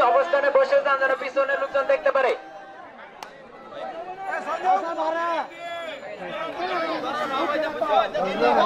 অবস্থানে বসে যান যেন পিছনে লোকজন দেখতে পারে।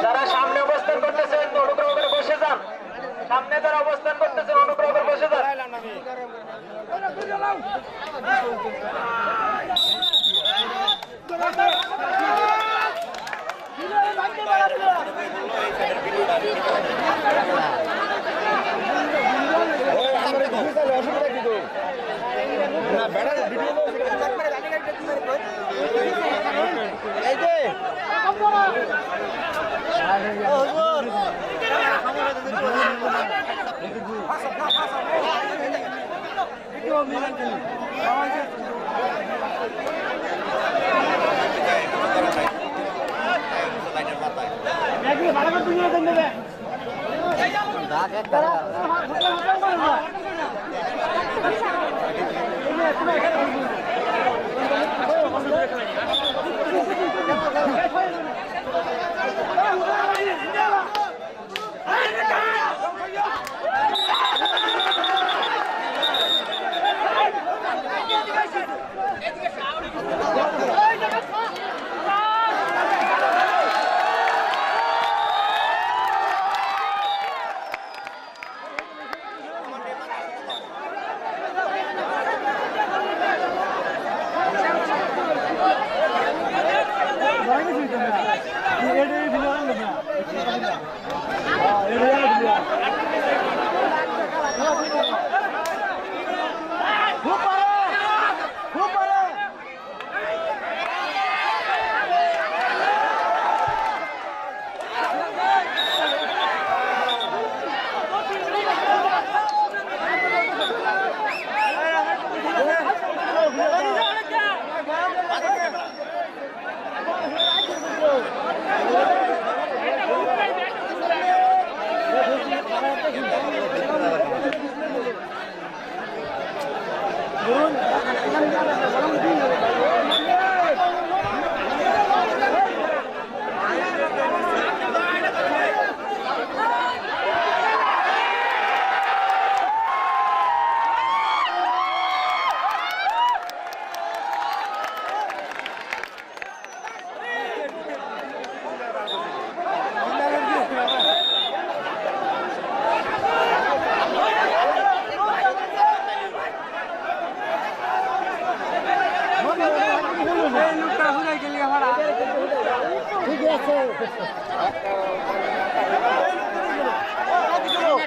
যারা সামনে অবস্থান করতেছেন অনুগ্রহ করে বসে যান। সামনে যারা অবস্থান করতেছেন অনুগ্রহ করে বসে যান।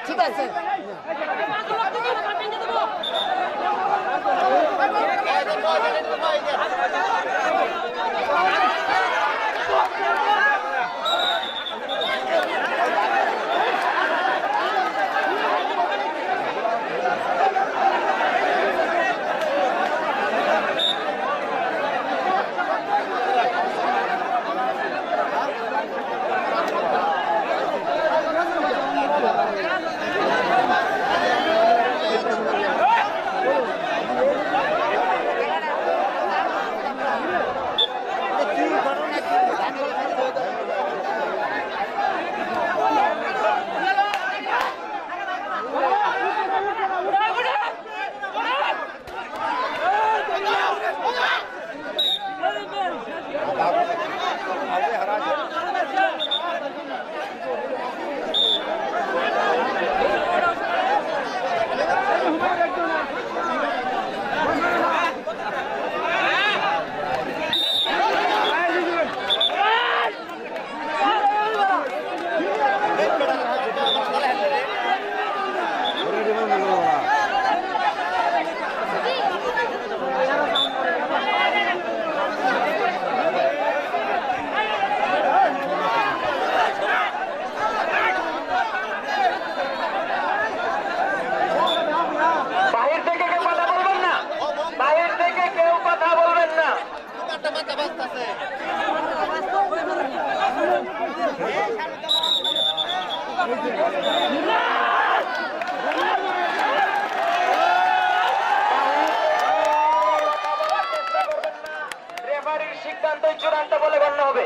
ঠিক আছে রেফারির সিদ্ধান্তই চূড়ান্ত বলে গণ্য হবে।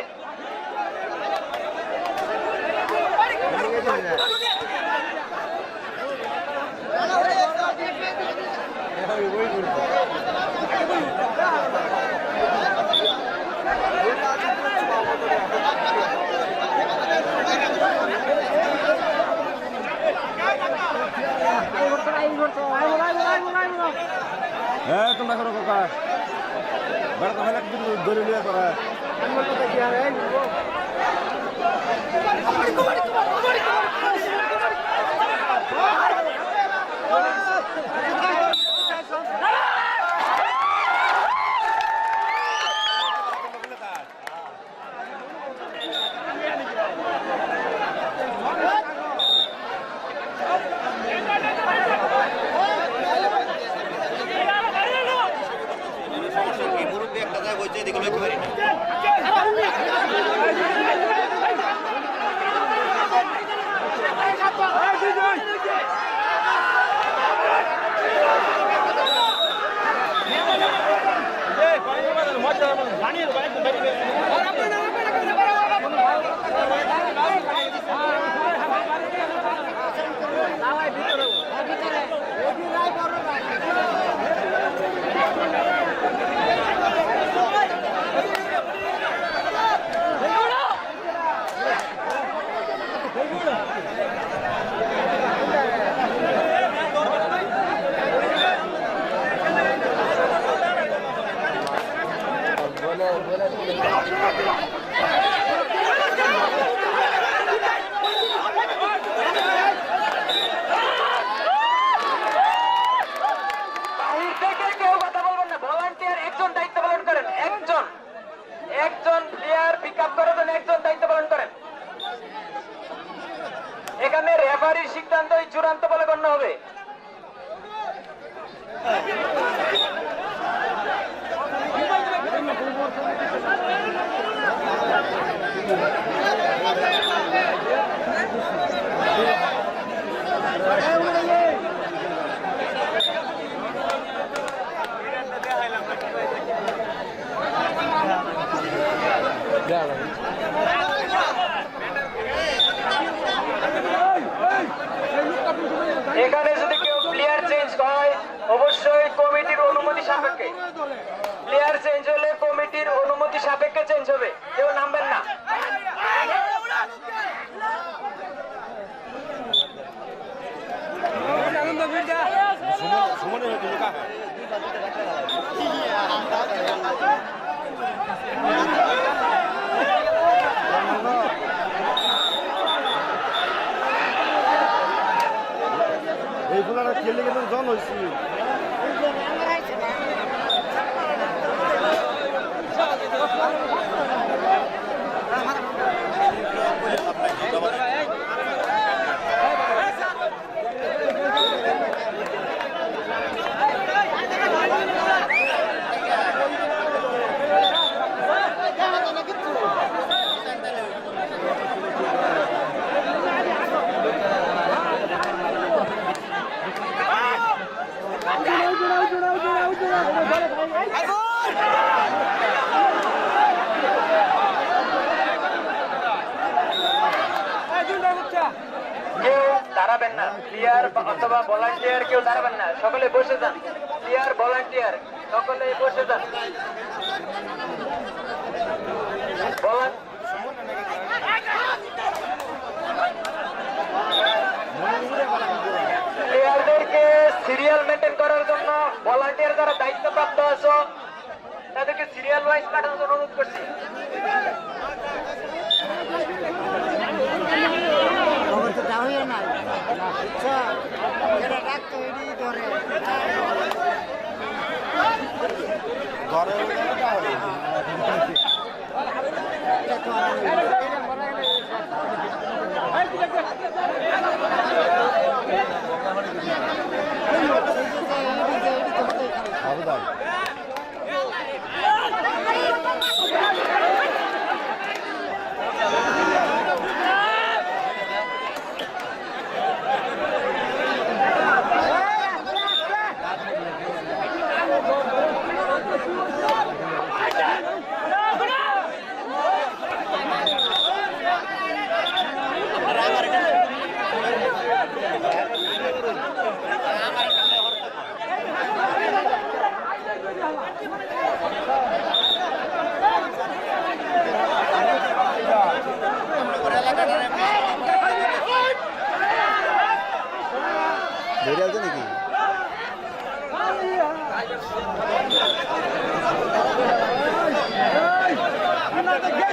একজন প্লেয়ার পিক আপ করার জন্য একজন দায়িত্ব পালন করেন। এখানে রেফারির সিদ্ধান্তই চূড়ান্ত বলে গণ্য হবে। এখানে যদি কেউ প্লেয়ার চেঞ্জ হয় অবশ্যই কমিটির অনুমতি সাপেক্ষে, প্লেয়ার চেঞ্জ হলে কমিটির অনুমতি সাপেক্ষে চেঞ্জ হবে, কেউ নামবেন না। এইগুলো খেলে কিন্তু জন হয়েছি। কেউ দাঁড়াবেন না, প্লেয়ার অথবা ভলান্টিয়ার কেউ দাঁড়াবেন না, সকলে বসে যান। প্লেয়ার ভলান্টিয়ার সকলে বসে যান। প্লেয়ারদেরকে সিরিয়াল মেনটেন করার জন্য ভলান্টিয়ার যারা দায়িত্বপ্রাপ্ত আছো তাদেরকে সিরিয়াল ওয়াইজ কাটানোর জন্য অনুরোধ করছি। বেরিয়ে আছে নাকি? আছে